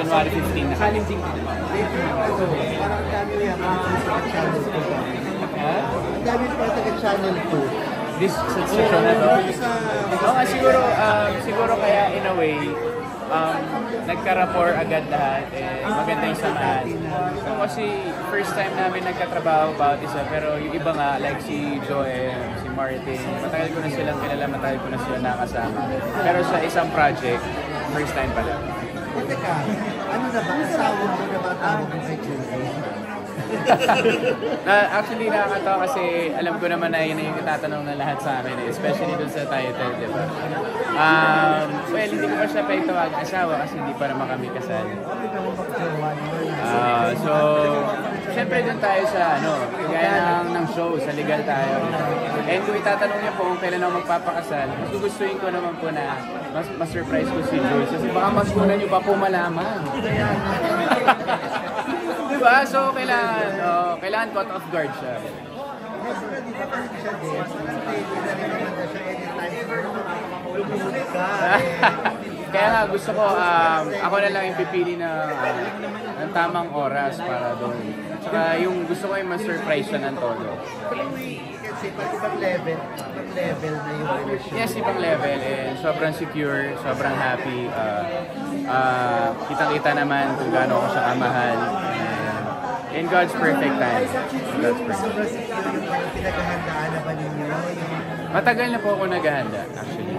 January 15 na. Challenging din naman. Parang dami na yung channel 2. Ang dami pa taga-channel 2. This session na to? Oo, siguro kaya in a way, nagka-rapport agad lahat, maganda yung samahan. So kasi first time namin nagkatrabaho about isa, pero yung iba nga, like si Joel, si Martin, matagal ko na silang kilala, matagal ko na silang nakasama. Pero sa isang project, first time pala. Teka, ano na ba? Asawa mo na ba tawag mo kay Joel? Actually, nakakatawa kasi alam ko naman na yun yung itatanong ng lahat sa akin, especially dun sa title, di ba? Well, hindi ko pa siya pa itawag asawa kasi hindi pa naman kami kasal. So, syempre dun tayo sa, gaya ng show, sa legal tayo. And kung itatanong niya po kung kailan ako magpapakasal, gugustuhin ko naman po na mas-surprise ko si Jules. Kasi baka mas muna niyo pa po malaman. Diba? So, kailangan caught off guard siya. Kaya nga gusto ko, ako na lang yung pipili ng tamang oras para doon. Tsaka yung gusto ko yung ma-surprise siya ng todo. Kasi ibang level na yung relationship. Yes, ibang level. Sobrang secure, sobrang happy. Kitang-kita naman kung gaano ko siya kamahal. In God's perfect time. God's perfect. Pinaghahandaan na ba ninyo? Matagal na po ako naghahanda, actually.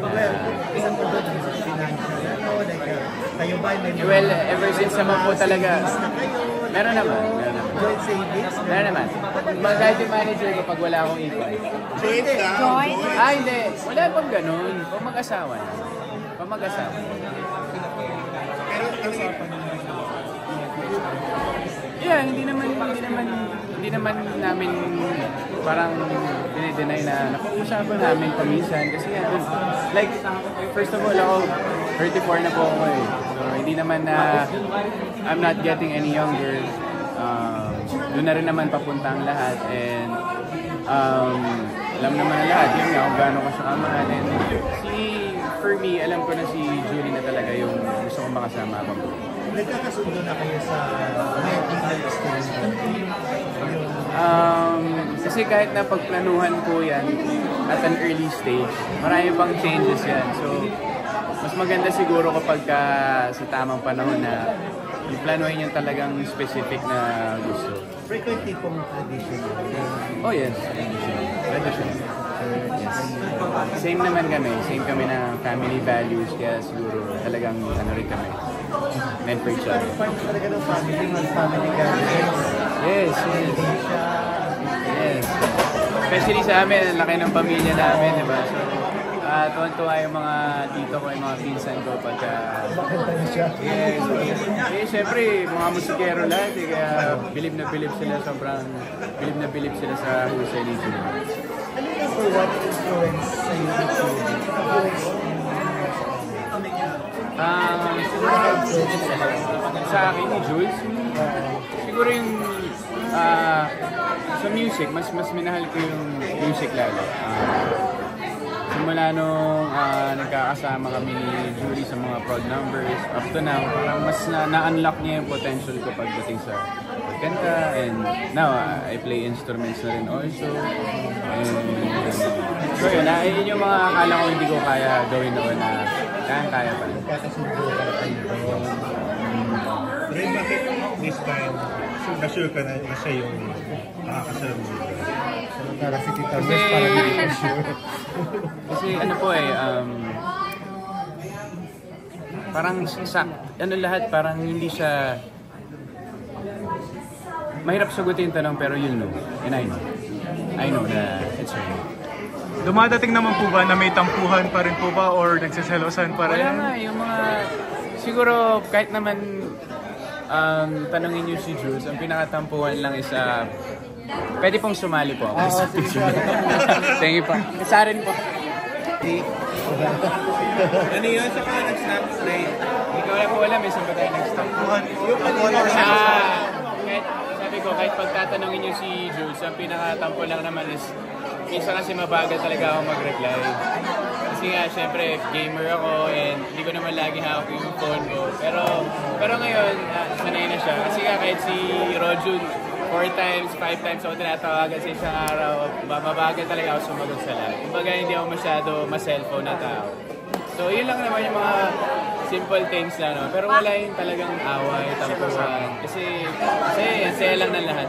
Isang po doon sa financial, kayo ba may Well, ever since naman po talaga, meron naman. joint savings? Meron naman. Kahit yung manager ko pag wala akong ipon. Join? Hindi. Wala pang ganun. Pag mag-asawa na. Pag mag-asawa na. Yeah, hindi naman namin parang dinideny na napag-usapan namin paminsan kasi like first of all ako 34 na po ako so hindi naman na I'm not getting any younger, doon na rin naman papunta ang lahat and alam naman ang lahat yun nga kung gaano ko siya kamahal and for me alam ko na si Julie na talaga yung gusto kong makasama ako. Nagkakasundo na kayo sa wedding stage? Kasi kahit na pagplanuhan ko yan at an early stage, marami pang changes yan. So, mas maganda siguro kapag sa tamang panahon na iplanuhin yung talagang specific na gusto. Frequently pong traditional? Oh yes, traditional. Yes. Same naman kami. Same kami na family values. Kaya siguro talagang rin kami. Meant for each other. Part talaga ng family, family gatherings. Yes. Especially sa amin, ang laki ng pamilya namin, di ba? So, tuwan-tuwa yung mga tito ko, yung mga pinsan ko pagka... Bakanta niyo siya? Yes. Siyempre, mga musikero lahat, kaya bilib na bilib sila, sobrang bilib na bilib sila sa husay ni Julie. Ano yung for what influence sa iyo ni Julie? Sa akin ni Jules, siguro yung sa music, mas minahal ko yung music lalo. Simula nung nagkakasama kami ni Julie sa mga prod numbers, up to now, parang mas na-unlock niya yung potential ko pagdating sa pagkanta. And now, I play instruments na rin also. And so yun yung mga akala ko hindi ko kaya gawin noon na kaya pa. Nagkakasundo ka kayo. Ray, bakit this time, na-sure ka na siya yung makakasal mo? Samantala si Tita Miss para hindi ka sure. Kasi ano po parang lahat parang hindi siya mahirap sagutin yung tanong pero you'll know. And I know na it's her. Dumadating naman po ba na may tampuhan pa rin po ba or nagsiselosan pa rin? Wala nga, yung mga siguro kahit naman tanongin niyo si Jules, ang pinakatampuhan lang is pwede pong sumali po ako sa picture. Thank you po. Kasarin po. Ano yun? Saka nag-snap today? Hindi ko wala po alam, saan ba tayo nag-stop? Sabi ko, kahit pagtatanungin niyo si Jules, ang pinakatampo lang naman is minsan kasi mabagal talaga ako mag-reply. Kasi nga, syempre, gamer ako and hindi ko naman lagi hawak yung phone ko. Pero Pero ngayon, sanay na siya. Kasi nga kahit si Rojun, 4 times, 5 times ako tinatawagan sa isang araw, mabagal talaga ako sumagot sa lahat. Kumbaga hindi ako masyado ma-cellphone na tao. So yun lang naman yung mga simple things na, no? Pero wala yung talagang away, tampuhan. Kasi ang saya lang ng lahat.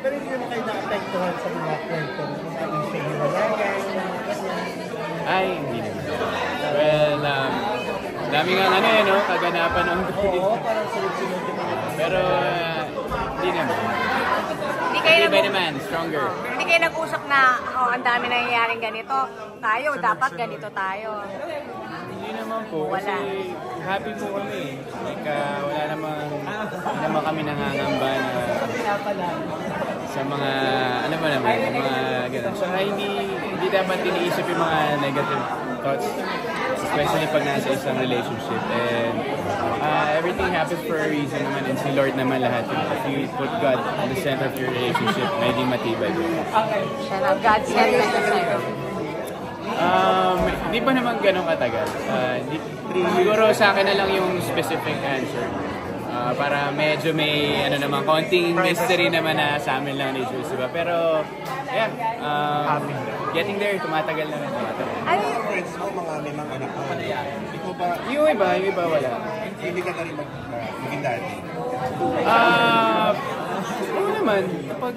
Pero hindi naman kayo na-apektuhan sa mga kwento. Yung sa hiwalayan, Ay, hindi naman. Well, dami nga no? Kaganapan ng oo, parang sunod-sunod yung mga pero hindi naman. Hindi kayo Iba naman, stronger. Hindi kayo nag-usap na, ang dami nangyayaring ganito. Tayo, dapat ganito tayo. Hindi naman po, kasi happy po kami. Like, wala naman kami nangangamba na sa mga, ano ba naman, mga gano'n. So, hindi dapat iniisip yung mga negative thoughts, especially pag nasa isang relationship. And everything happens for a reason naman, and si Lord naman lahat. If you put God in the center of your relationship, medyo matibay. Siya na, God sent us sa'yo. Hindi pa naman ganun katagal. Siguro sa akin na lang yung specific answer. Para medyo may konting mystery naman na sa amin lang ni Jules, diba? Pero, yeah, getting there, tumatagal naman. Ano Mga friends mo, may mga anak mo. Ikaw ba, Yung iba wala. hindi ka na rin maging daddy? Oo naman, kapag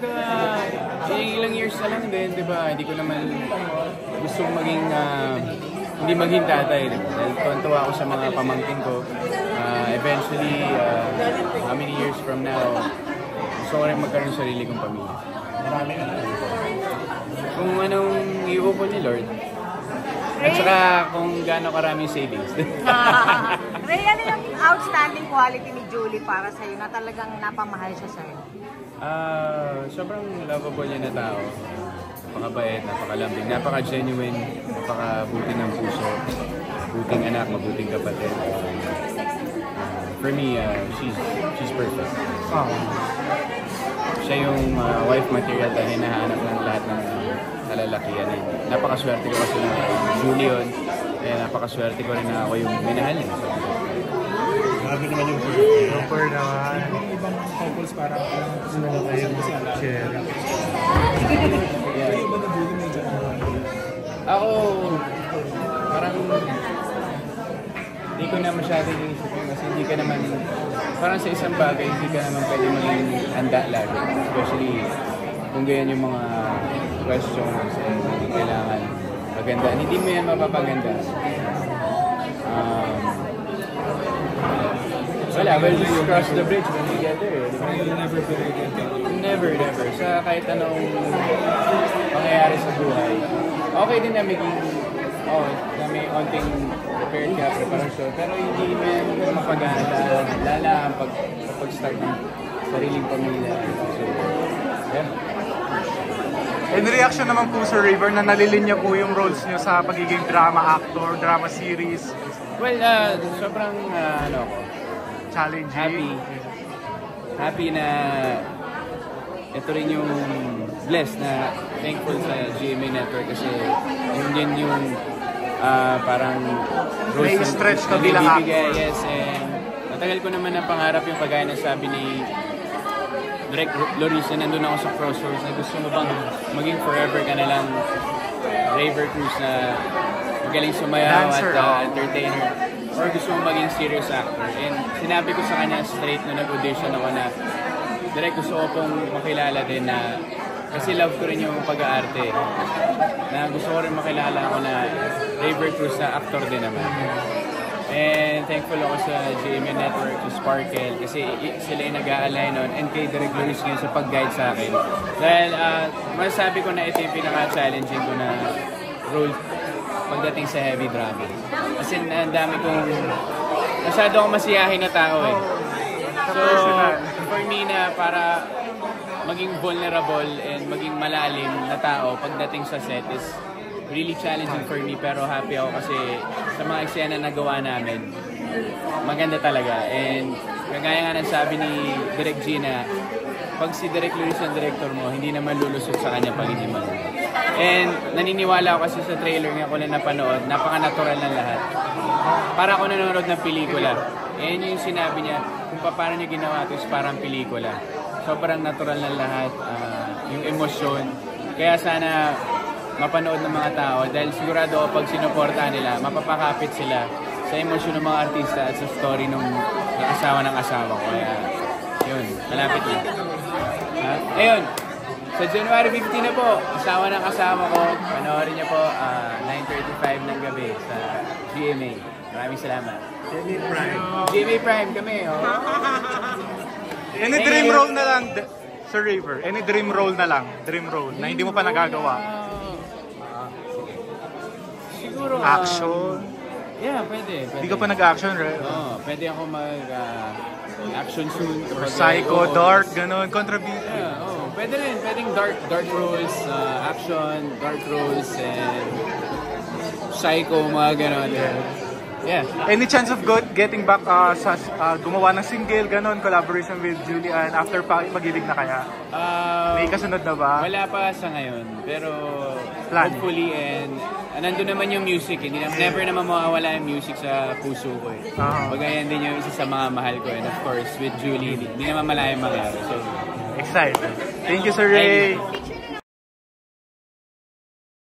ilang years na lang din, di ba? Hindi ko naman gustong maging, hindi maging tatay. Diba? Dahil tuwan-tuwa ako sa mga pamangkin ko. Eventually, how many years from now, gusto ko rin magkaroon ng sarili kong pamilya. Marami na lang. Kung anong iupon ni Lord. At saka kung gaano karaming savings. Ray, ano yung outstanding quality ni Julie para sa'yo na talagang napamahal siya sa'yo? Sobrang lovable niya na tao. Napakabait, napakalambing, napaka-genuine, napakabuti ng puso. Buting anak, mabuting kapatid. For me, she's perfect. Siya yung wife material na hinahanap ng lahat ng kalalakihan. Napakaswerte ko kasi na Julie yun. Napakaswerte ko rin na ako yung minahal niya. Grabe naman yung perfect. Super naman. ibang couples parang sila na kayo share. Ako, parang hindi ko na masyado inisipin kasi hindi ka naman, parang sa isang bagay, hindi ka naman pwede maging handa lagi. Especially kung ganyan yung mga questions and hindi kailangan magandaan. Hindi mo yan mapapaganda. Wala, we'll just cross the bridge when we get there. Never. Sa kahit anong pangyayari sa buhay, okay din na may onting prepared ka, preparasyon, pero hindi mo yan mapaganda. Lala pag-start ng sariling pamilya. So, yeah. In reaction naman po Sir River na nalilinya po yung roles niyo sa pagiging drama actor, drama series. Well, sobrang Challenging. Happy na ito rin yung blessed na thankful sa GMA Network kasi yun din yung parang may stretch ka bilang actor. Yes, and matagal ko naman ang pangarap yung kagaya na sabi ni Direk Loris na nandun ako sa Crossroads na gusto mo bang maging forever ka na lang raver cruise na magaling sumayaw Dancer, at entertainer, or gusto mo maging serious actor. And sinabi ko sa kanya straight na nag-audition ako na direct gusto ko pong makilala din na kasi love ko rin yung pag-aarte na gusto ko rin makilala ako na Raver Cruz na actor din naman. And thankful ako sa GMA Network, sa Sparkle kasi sila yung nag-aalay nun and kay Direk Luis ngayon sa pag-guide sa akin. Dahil masasabi ko na ito yung pinaka-challenging ko na role pagdating sa heavy drama. Kasi ang dami kong masyado akong masiyahin na tao eh. So, for me na para maging vulnerable and maging malalim na tao pagdating sa set is really challenging for me, pero happy ako kasi sa mga eksena na nagawa namin, maganda talaga. And kagaya nga ng sabi ni Direk Gina, pag si Direk Luis ang director mo, hindi naman lulusot sa kanya pag hindi maganda. And naniniwala ako kasi sa trailer nga ko na napanood, napaka-natural ng lahat. Para ako nanonood ng pelikula. And yung sinabi niya, kung paano niya ginawa ito is parang pelikula. Sobrang natural ng lahat, yung emosyon. Kaya sana mapanood ng mga tao dahil sigurado ako pag sinuportahan nila, mapapakapit sila sa emosyon ng mga artista at sa story ng asawa ng asawa ko. Kaya yun, malapit na. Ayun, sa January 15 na po, asawa ng asawa ko, panoorin niyo po 9:35 ng gabi sa GMA. Maraming salamat. GMA Prime kami, oh. Any dream role na lang, Sir River? Any dream role na lang? Dream role na hindi mo pa nagagawa? Siguro, Action? Yeah, pwede. Hindi ka pa nag-action, right? Oo, pwede ako mag-action soon. Or psycho, dark, ganun, contribute. Yeah, oh, pwede rin. Pwedeng dark roles, action, dark roles, and psycho, mga ganun. Yeah. Any chance of getting back sa gumawa ng single, ganun, collaboration with Julian after mag-ibig na kaya? May kasunod na ba? Wala pa sa ngayon, pero Plan. hopefully, and nandun naman yung music. Never naman mawawala yung music sa puso ko. Pagayan din yung isa sa mga mahal ko. And of course, with Julie, hindi naman malayang mangyari. So, excited. Thank you, Sir Ray.